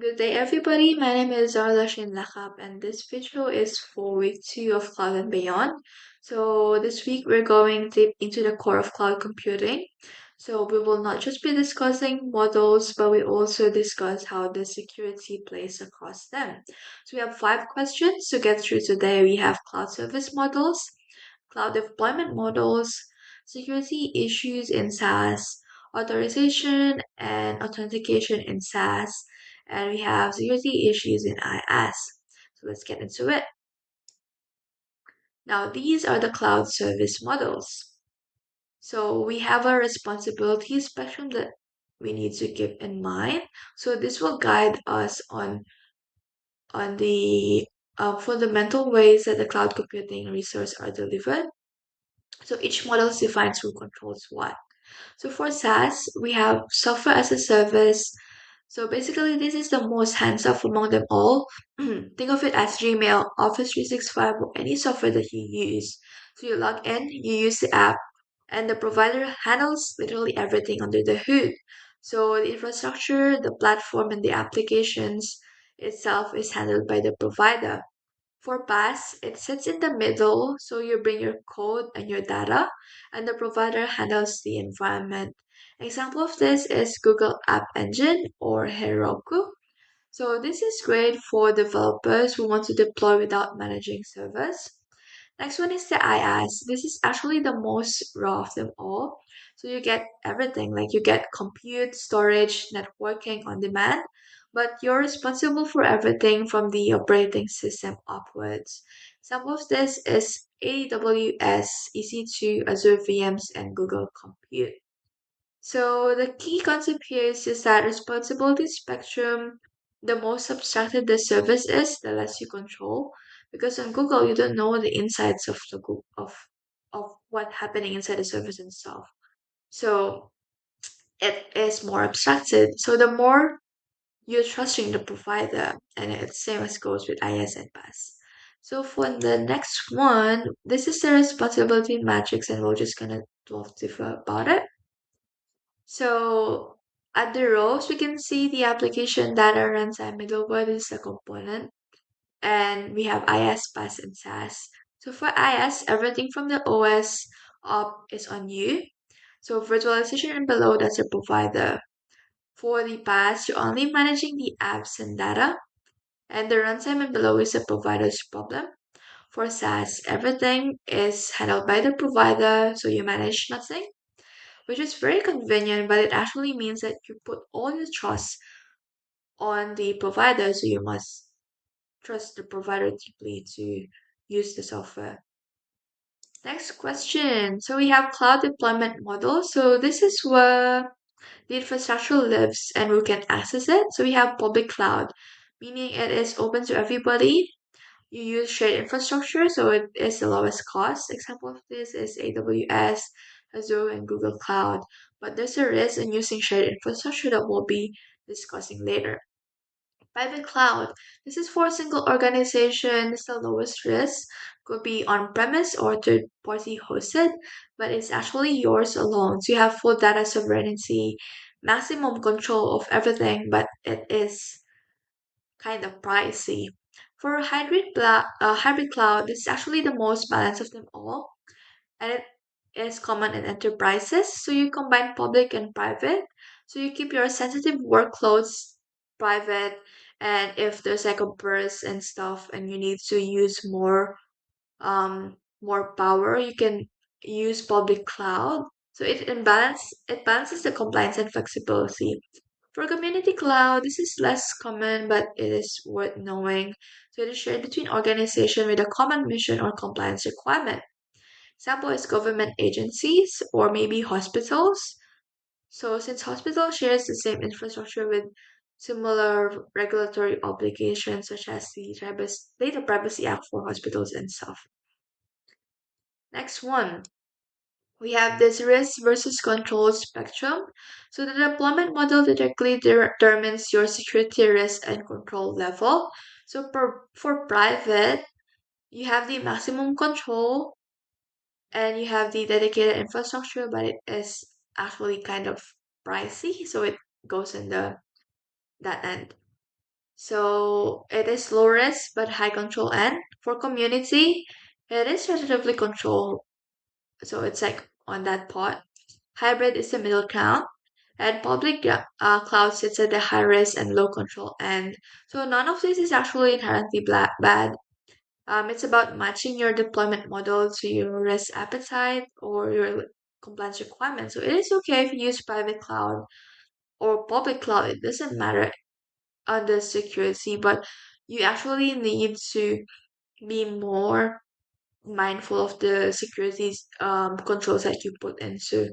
Good day, everybody. My name is Zarla Lakap, and this video is for week 2 of Cloud and Beyond. So, this week we're going deep into the core of cloud computing. So, we will not just be discussing models, but we also discuss how the security plays across them. So, we have 5 questions to get through today. We have cloud service models, cloud deployment models, security issues in SaaS, authorization and authentication in SaaS, and we have security issues in IaaS. So let's get into it. Now, these are the cloud service models. So we have a responsibility spectrum that we need to keep in mind. So this will guide us on the fundamental ways that the cloud computing resources are delivered. So each model defines who controls what. So for SaaS, we have software as a service. So basically, this is the most hands-off among them all. Think of it as Gmail, Office 365, or any software that you use. So you log in, you use the app, and the provider handles literally everything under the hood. So the infrastructure, the platform, and the applications itself is handled by the provider. For PaaS, it sits in the middle, so you bring your code and your data, and the provider handles the environment. Example of this is Google App Engine or Heroku. So this is great for developers who want to deploy without managing servers. Next one is the IaaS. This is actually the most raw of them all. So you get everything, like you get compute, storage, networking on demand, but you're responsible for everything from the operating system upwards. Some of this is AWS, EC2, Azure VMs, and Google Compute. So the key concept here is just that responsibility spectrum, the more abstracted the service is, the less you control. Because on Google, you don't know the insides of the of what happening inside the service itself. So it is more abstracted. So the more you're trusting the provider, and it's same as goes with IaaS and PaaS. So for the next one, this is the responsibility matrix, and we're just gonna talk differ about it. So at the rows, we can see the application data runtime middleware is a component, and we have IaaS, PaaS, and SaaS. So for IaaS, everything from the OS up is on you. So virtualization and below, that's a provider. For the PaaS, you're only managing the apps and data, and the runtime and below is a provider's problem. For SaaS, everything is handled by the provider, so you manage nothing, which is very convenient, but it actually means that you put all your trust on the provider, so you must trust the provider deeply to use the software. Next question. So we have cloud deployment model. So this is where the infrastructure lives and who can access it. So we have public cloud, meaning it is open to everybody. You use shared infrastructure, so it is the lowest cost. Example of this is AWS, Azure, and Google Cloud. But there's a risk in using shared infrastructure that we'll be discussing later. Private cloud. This is for a single organization. It's the lowest risk. Could be on-premise or third-party hosted, but it's actually yours alone. So you have full data sovereignty, maximum control of everything, but it is kind of pricey. For a hybrid cloud, this is actually the most balanced of them all, and it is common in enterprises. So you combine public and private. So you keep your sensitive workloads private, and if there's like a burst and stuff, and you need to use more power, you can use public cloud. So it balances the compliance and flexibility. For community cloud, this is less common, but it is worth knowing. So it is shared between organizations with a common mission or compliance requirement. Example is government agencies or maybe hospitals. So since hospital shares the same infrastructure with similar regulatory obligations such as the Data Privacy Act for hospitals and stuff. Next one. We have this risk versus control spectrum. So the deployment model directly determines your security risk and control level. So for private, you have the maximum control and you have the dedicated infrastructure, but it is actually kind of pricey, so it goes in the that end. So it is low risk but high control. And for community, it is relatively controlled. So it's like on that part. Hybrid is the middle ground. And public cloud sits at the high risk and low control end. So none of this is actually inherently bad. It's about matching your deployment model to your risk appetite or your compliance requirements. So it is okay if you use private cloud or public cloud. It doesn't matter on the security, but you actually need to be more mindful of the security controls that you put into.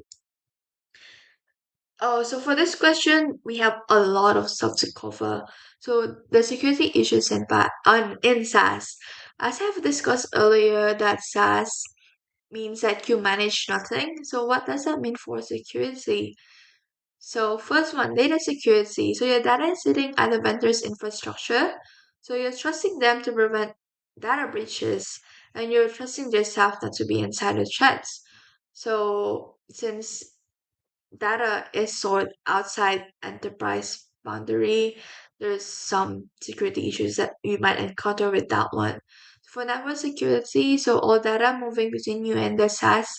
Oh, so for this question, we have a lot of stuff to cover. So the security issues in SaaS, as I've discussed earlier, that SaaS means that you manage nothing. So what does that mean for security? So first one, data security. So your data is sitting at the vendor's infrastructure. So you're trusting them to prevent data breaches, and you're trusting their staff not to be insider threats. So since data is stored outside enterprise boundary, there's some security issues that you might encounter with that one. For network security, so all data moving between you and the SaaS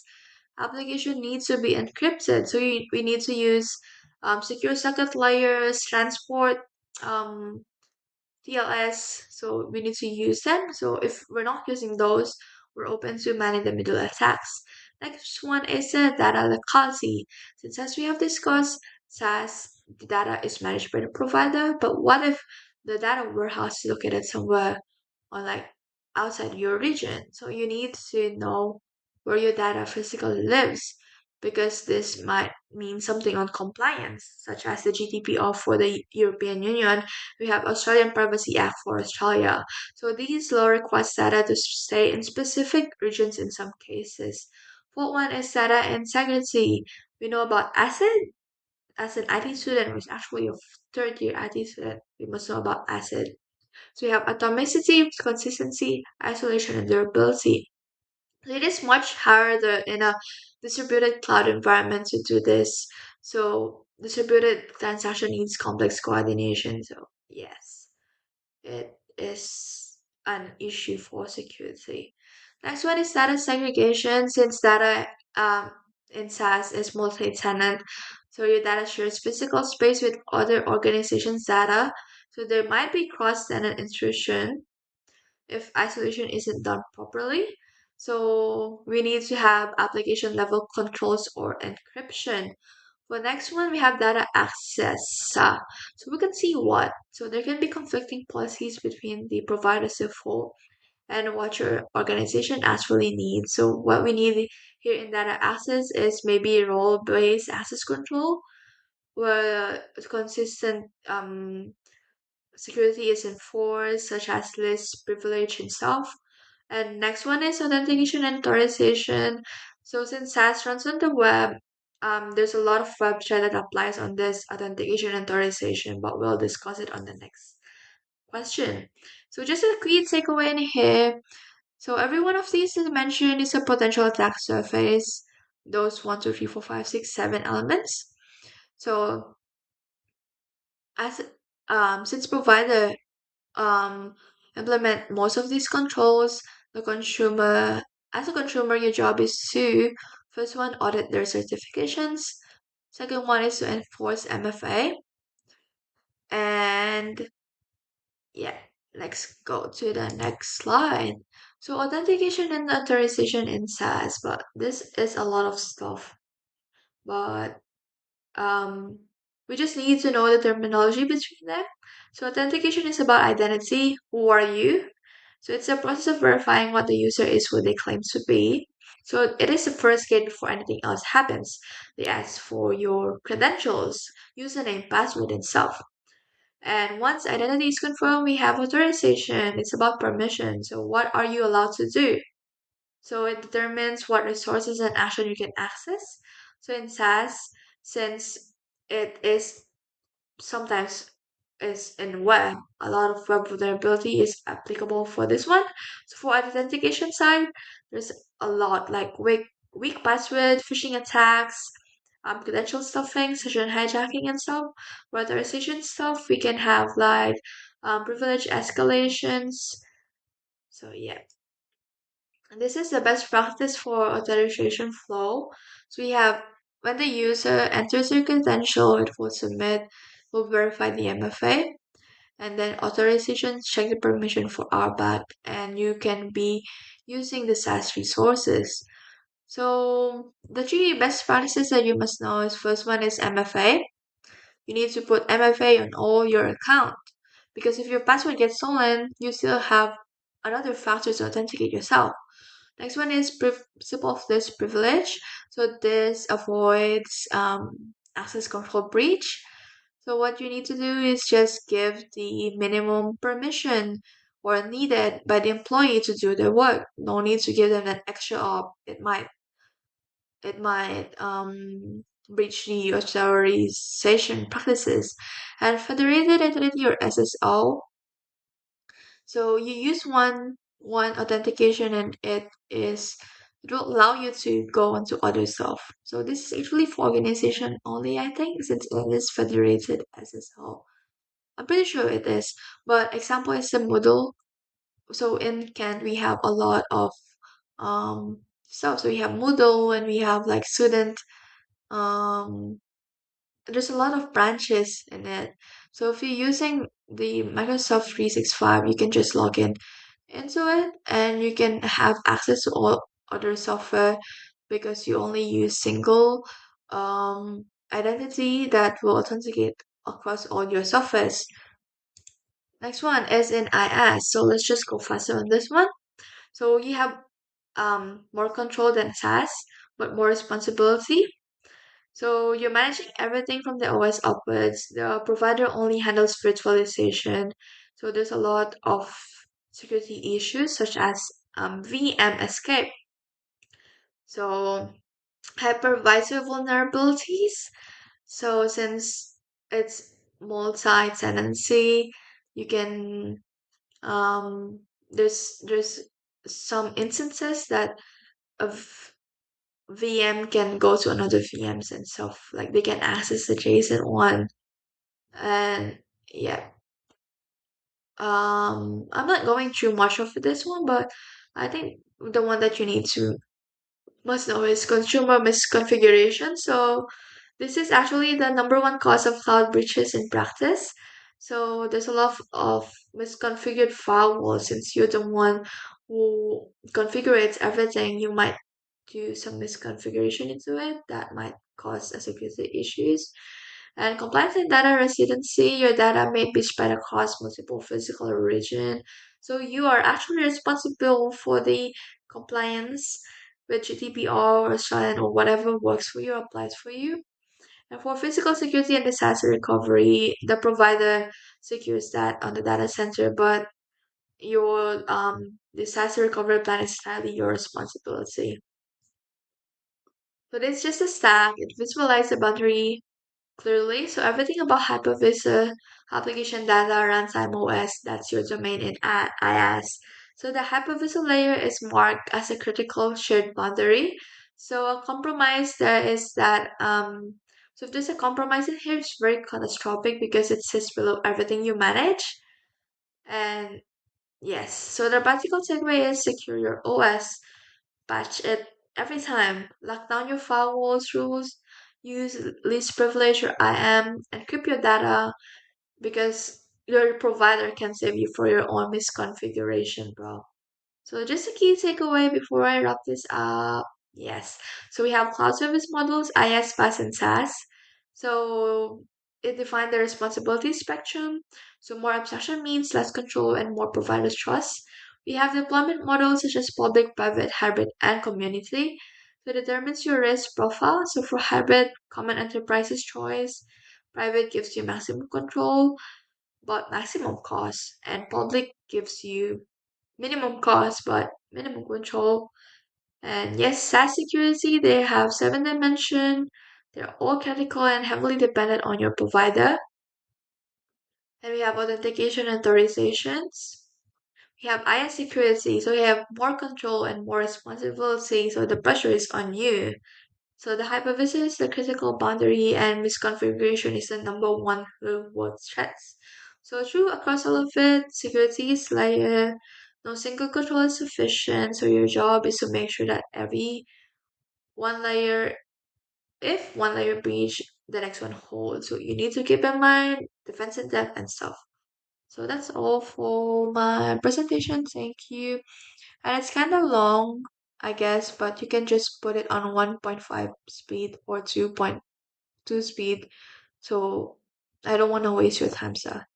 application needs to be encrypted. So we need to use secure socket layers, transport, um, TLS, so we need to use them. So if we're not using those, we're open to man in the middle attacks. Next one is the data locality. Since as we have discussed, SaaS, the data is managed by the provider, but what if the data warehouse is located somewhere on like outside your region? So you need to know where your data physically lives because this might mean something on compliance, such as the GDPR for the European Union. We have Australian Privacy Act for Australia. So these law requires data to stay in specific regions in some cases. Fourth one is data integrity. We know about ACID. As an IT student, which is actually a third year IT student, we must know about ACID. So we have atomicity, consistency, isolation, and durability. So it is much harder in a distributed cloud environment to do this. So distributed transaction needs complex coordination. So yes, it is an issue for security. Next one is data segregation. Since data in SaaS is multi-tenant, so your data shares physical space with other organizations' data. So there might be cross-tenant intrusion if isolation isn't done properly. So we need to have application level controls or encryption. For next one, we have data access. So we can see what. So there can be conflicting policies between the providers default and what your organization actually needs. So what we need here in data access is maybe role-based access control, where consistent security is enforced, such as list privilege and stuff. And next one is authentication and authorization. So since SaaS runs on the web, there's a lot of web chat that applies on this authentication and authorization, but we'll discuss it on the next question. So just a quick takeaway in here. So every one of these is mentioned is a potential attack surface. Those 1, 2, 3, 4, 5, 6, 7 elements. So as since provider um implement most of these controls, the consumer as a consumer, your job is to first one audit their certifications, second one is to enforce MFA, and yeah, let's go to the next slide. So authentication and authorization in SaaS, but this is a lot of stuff, but um we just need to know the terminology between them. So authentication is about identity. Who are you? So it's a process of verifying what the user is who they claim to be. So it is the first gate before anything else happens. They ask for your credentials, username, password, and stuff. And once identity is confirmed, we have authorization. It's about permission. So what are you allowed to do? So it determines what resources and action you can access. So in SaaS, since it is sometimes is in web, a lot of web vulnerability is applicable for this one. So for authentication side, there's a lot like weak password, phishing attacks, credential stuffing, session hijacking and stuff. For authorization stuff, we can have like privilege escalations. So yeah, and this is the best practice for authorization flow. So we have when the user enters your credential, it will submit, will verify the MFA, and then authorization check the permission for RBAC, and you can be using the SaaS resources. So the three best practices that you must know is first one is MFA. You need to put MFA on all your account because if your password gets stolen, you still have another factor to authenticate yourself. Next one is principle of least privilege. So this avoids access control breach. So what you need to do is just give the minimum permission or needed by the employee to do their work. No need to give them an extra op. It might breach the authorization practices. And federated identity or SSO. So you use one authentication and it will allow you to go onto other stuff. So this is actually for organization only, I think, since it is federated SSO. I'm pretty sure it is. But example is the Moodle. So in Kent we have a lot of stuff. So we have Moodle and we have like student um there's a lot of branches in it. So if you're using the Microsoft 365, you can just log in into it and you can have access to all other software because you only use single identity that will authenticate across all your softwares. Next one is in IaaS. So let's just go faster on this one. So you have more control than SaaS, but more responsibility. So you're managing everything from the OS upwards. The provider only handles virtualization. So there's a lot of security issues such as VM escape. So hypervisor vulnerabilities. So since it's multi-tenancy, you can there's some instances that of VM can go to another VMs and stuff. Like they can access the JSON one. And yeah, I'm not going through much of this one, but I think the one that you need to must know is consumer misconfiguration. So this is actually the number one cause of cloud breaches in practice. So there's a lot of misconfigured firewalls since you're the one who configures everything. You might do some misconfiguration into it that might cause a security issues. And compliance and data residency, your data may be spread across multiple physical region. So you are actually responsible for the compliance with GDPR or SHIN or whatever works for you, applies for you. And for physical security and disaster recovery, the provider secures that on the data center, but your disaster recovery plan is entirely your responsibility. But it's just a stack. It visualizes the boundary clearly. So everything about hypervisor, application data, runtime OS, that's your domain in IaaS. So the hypervisor layer is marked as a critical shared boundary. So a compromise there is that so if there's a compromise in here, it's very catastrophic because it sits below everything you manage. And yes, so the practical takeaway is secure your OS, patch it every time, lock down your firewalls rules, use least privilege or IAM, encrypt your data because your provider can save you for your own misconfiguration, bro. So just a key takeaway before I wrap this up. Yes. So we have cloud service models, IaaS, PaaS, and SaaS. So it defined the responsibility spectrum. So more abstraction means less control and more providers trust. We have deployment models such as public, private, hybrid, and community. So it determines your risk profile. So for hybrid, common enterprises choice. Private gives you maximum control, but maximum cost. And public gives you minimum cost but minimum control. And yes, SaaS security, they have 7 dimension. They're all critical and heavily dependent on your provider. And we have authentication and authorizations. We have IaaS security, so you have more control and more responsibility, so the pressure is on you. So the hypervisor is the critical boundary and misconfiguration is the number one real world threats. So true across all of it, security is layer. No single control is sufficient. So your job is to make sure that every one layer, if one layer breach, the next one holds. So you need to keep in mind defense in depth and stuff. So that's all for my presentation. Thank you. And it's kind of long, I guess, but you can just put it on 1.5 speed or 2.2 speed. So I don't want to waste your time, sir.